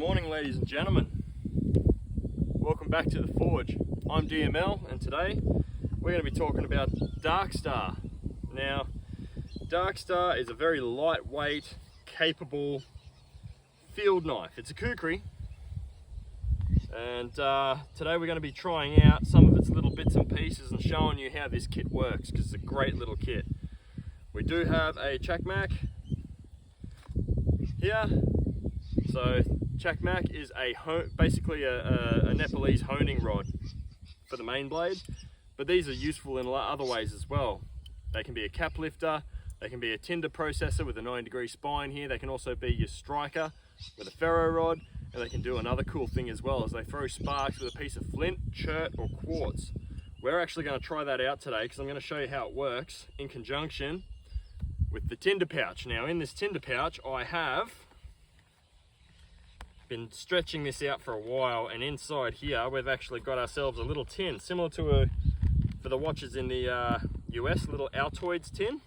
morning, ladies and gentlemen. Welcome back to the Forge. I'm DML, and today we're going to be talking about DarkStar. Now, DarkStar is a very lightweight, capable field knife. It's a Kukri, and today we're going to be trying out some of its little bits and pieces and showing you how this kit works, because it's a great little kit. We do have a Chakmak here. So Chakmak is basically a Nepalese honing rod for the main blade, but these are useful in other ways as well. They can be a cap lifter, they can be a tinder processor with a 9-degree spine here, they can also be your striker with a ferro rod, and they can do another cool thing as well, as they throw sparks with a piece of flint, chert or quartz. We're actually going to try that out today, because I'm going to show you how it works in conjunction with the tinder pouch. Now, in this tinder pouch I have been stretching this out for a while, and inside here we've actually got ourselves a little tin similar to for the watches in the US, little Altoids tin.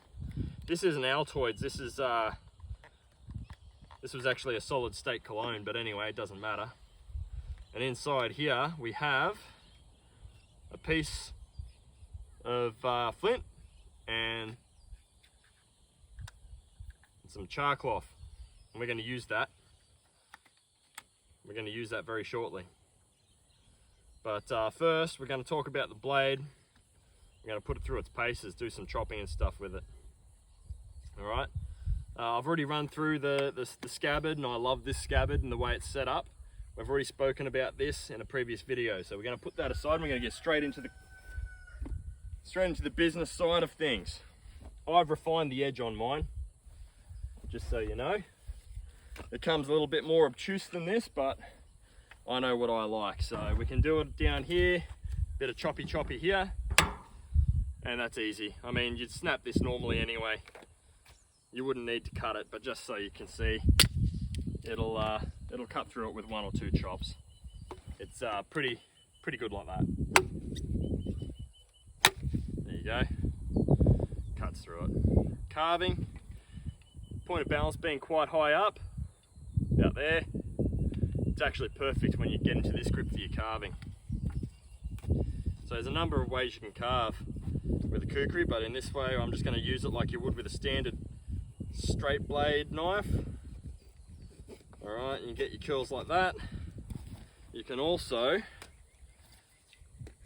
This isn't Altoids, this was actually a solid state cologne, but anyway, it doesn't matter. And inside here we have a piece of flint and some char cloth, and we're going to use that. We're going to use that very shortly. But first, we're going to talk about the blade. We're going to put it through its paces, do some chopping and stuff with it. All right. I've already run through the scabbard, and I love this scabbard and the way it's set up. We've already spoken about this in a previous video, so we're going to put that aside and we're going to get straight into the business side of things. I've refined the edge on mine, just so you know. It comes a little bit more obtuse than this, but I know what I like. So we can do it down here, bit of choppy here, and that's easy. I mean, you'd snap this normally anyway. You wouldn't need to cut it, but just so you can see, it'll cut through it with 1 or 2 chops. It's pretty good like that. There you go. Cuts through it. Carving, point of balance being quite high up. Out there, it's actually perfect when you get into this grip for your carving. So there's a number of ways you can carve with a Kukri, but in this way I'm just going to use it like you would with a standard straight blade knife. Alright, and you get your curls like that. You can also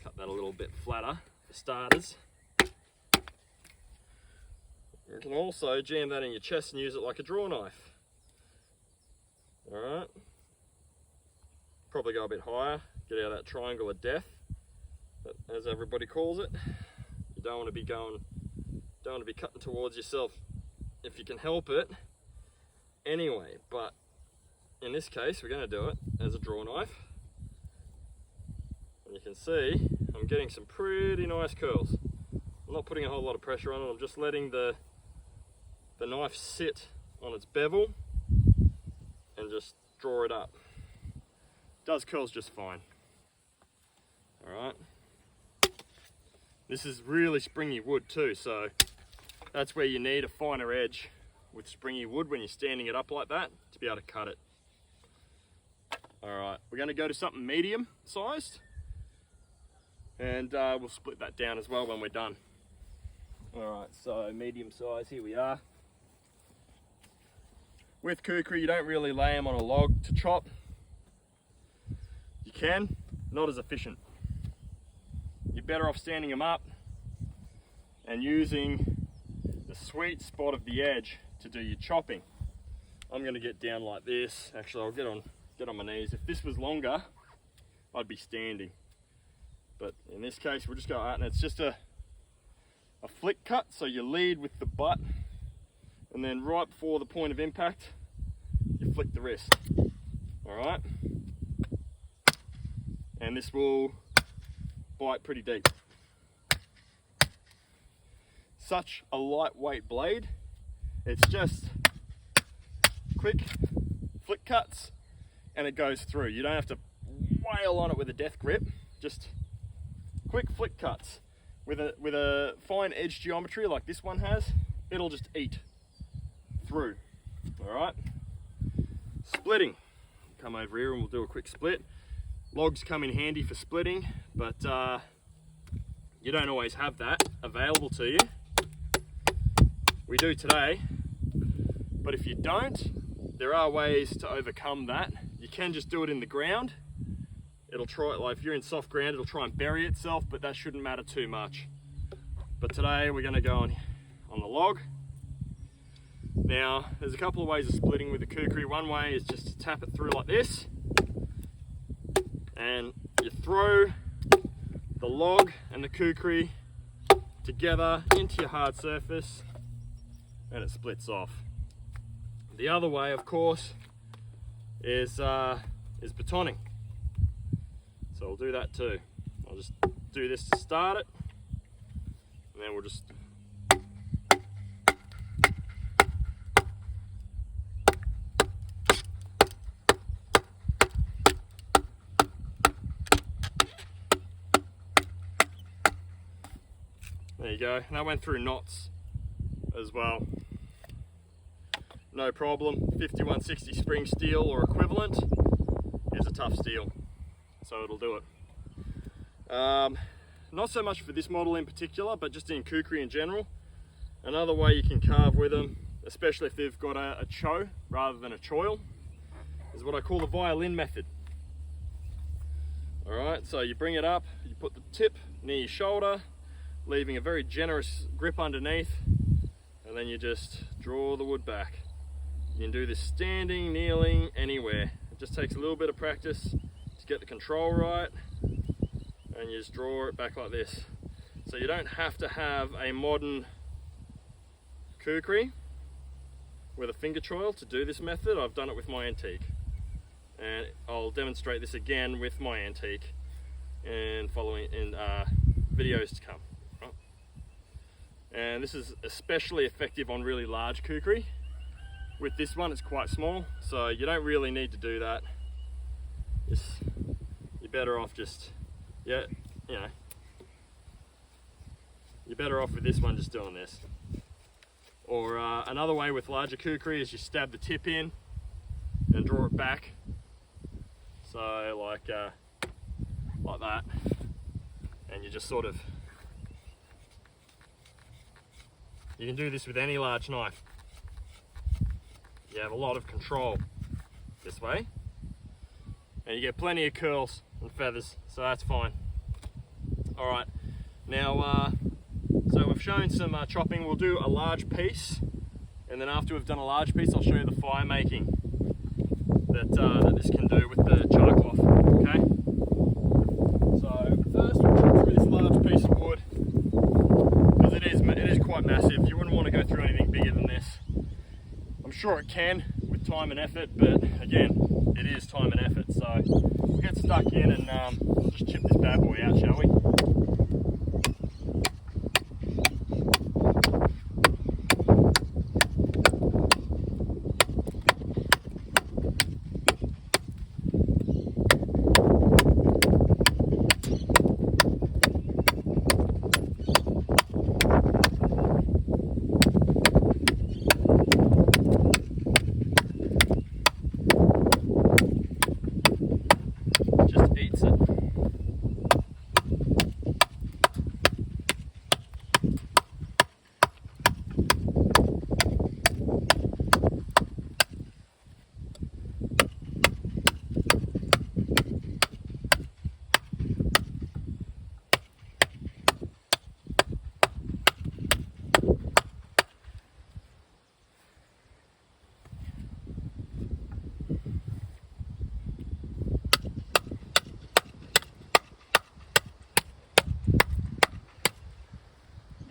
cut that a little bit flatter for starters. You can also jam that in your chest and use it like a draw knife. Alright, probably go a bit higher, get out of that triangle of death, as everybody calls it. You don't want to be cutting towards yourself if you can help it. Anyway, but in this case we're going to do it as a draw knife. And you can see I'm getting some pretty nice curls. I'm not putting a whole lot of pressure on it, I'm just letting the knife sit on its bevel and just draw it up. Does curls just fine. Alright. This is really springy wood too, so that's where you need a finer edge with springy wood when you're standing it up like that to be able to cut it. Alright, we're going to go to something medium sized, and we'll split that down as well when we're done. Alright, so medium size, here we are. With Kukri, you don't really lay them on a log to chop. You can, not as efficient. You're better off standing them up and using the sweet spot of the edge to do your chopping. I'm going to get down like this. Actually, I'll get on my knees. If this was longer, I'd be standing. But in this case, we'll just go out, and it's just a flick cut. So you lead with the butt, and then right before the point of impact, you flick the wrist. Alright? And this will bite pretty deep. Such a lightweight blade. It's just quick flick cuts and it goes through. You don't have to wail on it with a death grip. Just quick flick cuts. With a fine edge geometry like this one has, it'll just eat through. Alright? Splitting. come over here and we'll do a quick split. Logs come in handy for splitting, but you don't always have that available to you. We do today, but if you don't, there are ways to overcome that. You can just do it in the ground. It'll try, like if you're in soft ground, it'll try and bury itself, but that shouldn't matter too much. But today we're gonna go on the log. Now, there's a couple of ways of splitting with the kukri. One way is just to tap it through like this, and you throw the log and the kukri together into your hard surface, and it splits off. The other way, of course, is batoning. So I'll do that too. I'll just do this to start it, and then we'll just there you go. And that went through knots as well. No problem. 5160 spring steel or equivalent is a tough steel, so it'll do it. Not so much for this model in particular, but just in kukri in general. Another way you can carve with them, especially if they've got a cho rather than a choil, is what I call the violin method. Alright, so you bring it up, you put the tip near your shoulder, leaving a very generous grip underneath, and then you just draw the wood back. You can do this standing, kneeling, anywhere. It just takes a little bit of practice to get the control right, and you just draw it back like this. So you don't have to have a modern kukri with a finger choil to do this method. I've done it with my antique, and I'll demonstrate this again with my antique and following in videos to come. Right? And this is especially effective on really large kukri. With this one, it's quite small, so you don't really need to do that. You're better off just, yeah, you know, you're better off with this one just doing this. Or another way with larger kukri is you stab the tip in and draw it back. So like that, and you just sort of, you can do this with any large knife. You have a lot of control this way, and you get plenty of curls and feathers, so that's fine. All right, now so we've shown some chopping. We'll do a large piece, and then after we've done a large piece, I'll show you the fire making that this can do with the char cloth. Okay. So first we'll chop through this large piece of wood, because it is quite massive. You wouldn't want to go through anything bigger than this. I'm sure it can with time and effort, but again, it is time and effort. So we'll get stuck in and we'll just chip this bad boy out, shall we?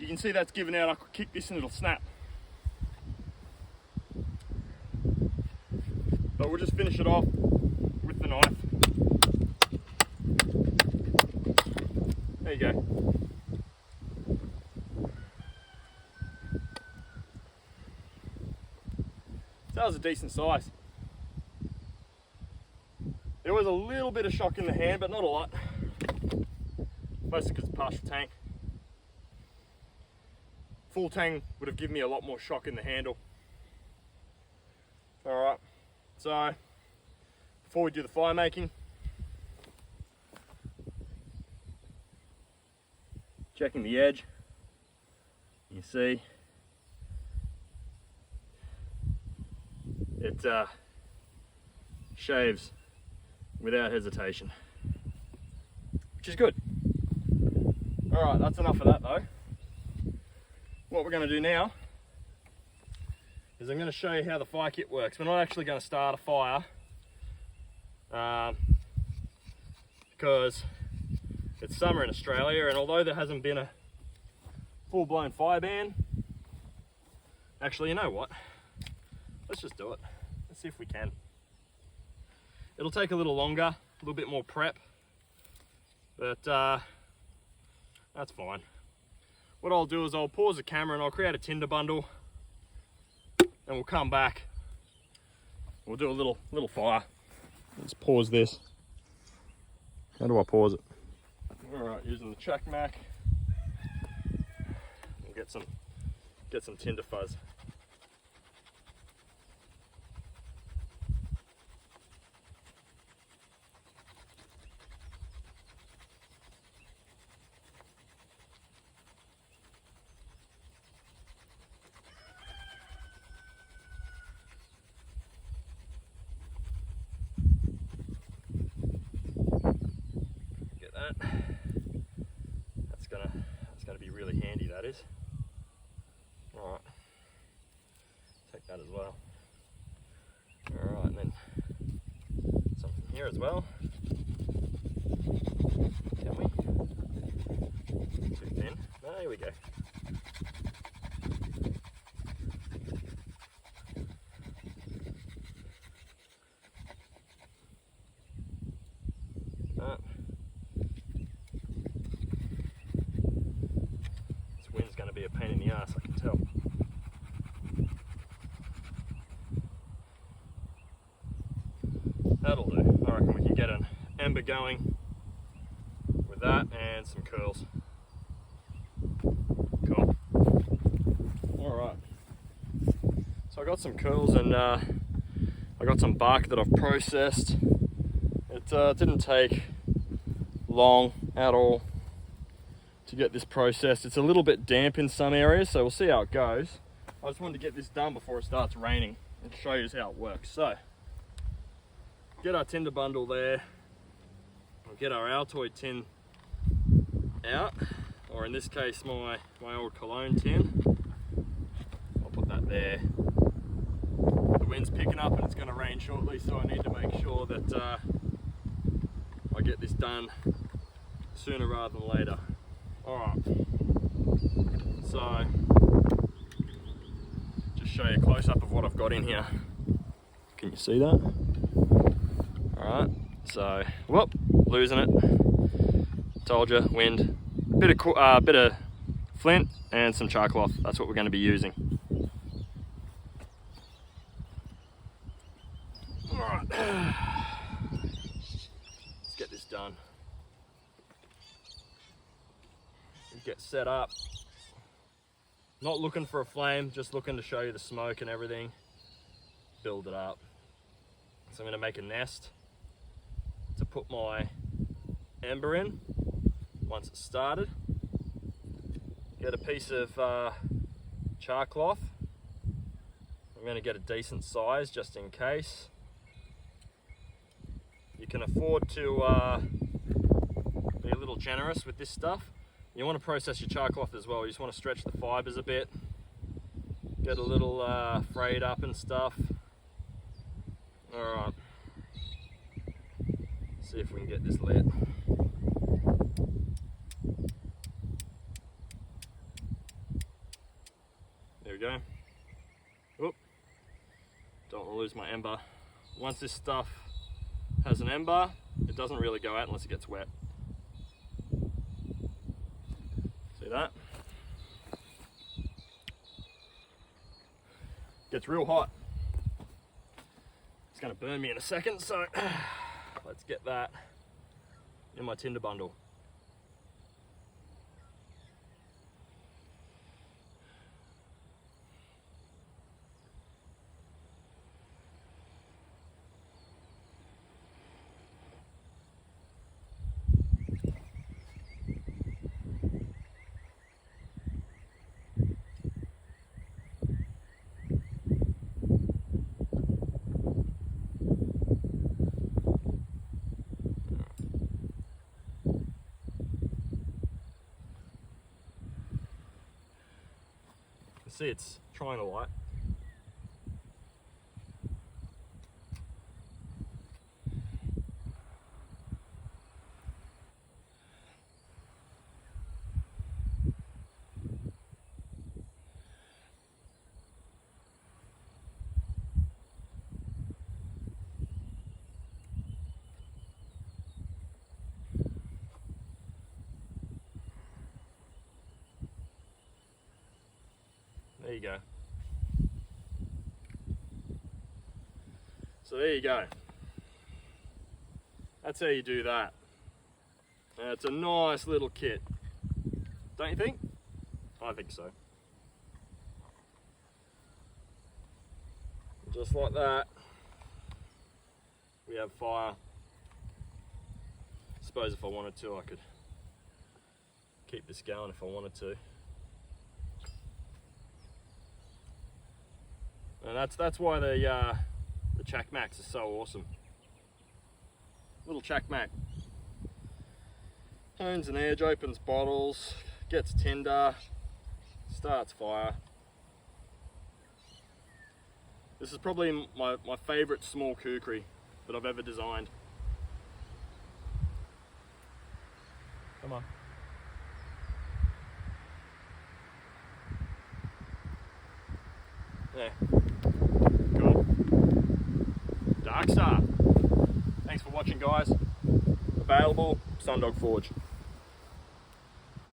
You can see that's given out. I could kick this and it'll snap. But we'll just finish it off with the knife. There you go. That was a decent size. There was a little bit of shock in the hand, but not a lot. Mostly because it's partial tang. Full tang would have given me a lot more shock in the handle. Alright, so before we do the fire making, checking the edge. You see it shaves without hesitation, which is good. All right, that's enough of that though. What we're going to do now is I'm going to show you how the fire kit works. We're not actually going to start a fire because it's summer in Australia, and although there hasn't been a full-blown fire ban, actually, you know what? Let's just do it. Let's see if we can. It'll take a little longer, a little bit more prep, but that's fine. What I'll do is I'll pause the camera and I'll create a tinder bundle, and we'll come back. We'll do a little fire. Let's pause this. How do I pause it? All right, using the Chuck Mac. We'll get some tinder fuzz. That's gonna be really handy, that is. All right, take that as well. All right, and then something here as well. Can we? Too thin. No, here we go. Be a pain in the ass, I can tell. That'll do. I reckon we can get an ember going with that and some curls. Cool. Alright. So I got some curls, and I got some bark that I've processed. It didn't take long at all to get this processed. It's a little bit damp in some areas, so we'll see how it goes. I just wanted to get this done before it starts raining and show you how it works. So, get our tinder bundle there. We'll get our Altoid tin out, or in this case, my old cologne tin. I'll put that there. The wind's picking up and it's going to rain shortly, so I need to make sure that I get this done sooner rather than later. Alright, so just show you a close-up of what I've got in here. Can you see that? Alright, so, whoop, losing it. Told you, wind. Bit of flint and some char cloth. That's what we're going to be using. Alright, let's get this done. Get set up. Not looking for a flame, just looking to show you the smoke and everything. Build it up. So I'm going to make a nest to put my ember in once it's started. Get a piece of char cloth. I'm going to get a decent size just in case. You can afford to be a little generous with this stuff. You want to process your char cloth as well. You just want to stretch the fibers a bit, get a little frayed up and stuff. Alright, see if we can get this lit. There we go. Oop. Don't want to lose my ember. Once this stuff has an ember, it doesn't really go out unless it gets wet. That gets real hot. It's going to burn me in a second, so let's get that in my tinder bundle. see it's trying to light. There you go. So there you go. That's how you do that. And it's a nice little kit. Don't you think? I think so. Just like that, we have fire. I suppose if I wanted to, I could keep this going if I wanted to. And that's why the Chakmax is so awesome. Little Chakmak. Hones an edge, opens bottles, gets tender, starts fire. This is probably my favourite small kukri that I've ever designed. Come on. There. Cool. DarkStar. Thanks for watching, guys. Available, SunDog Forge.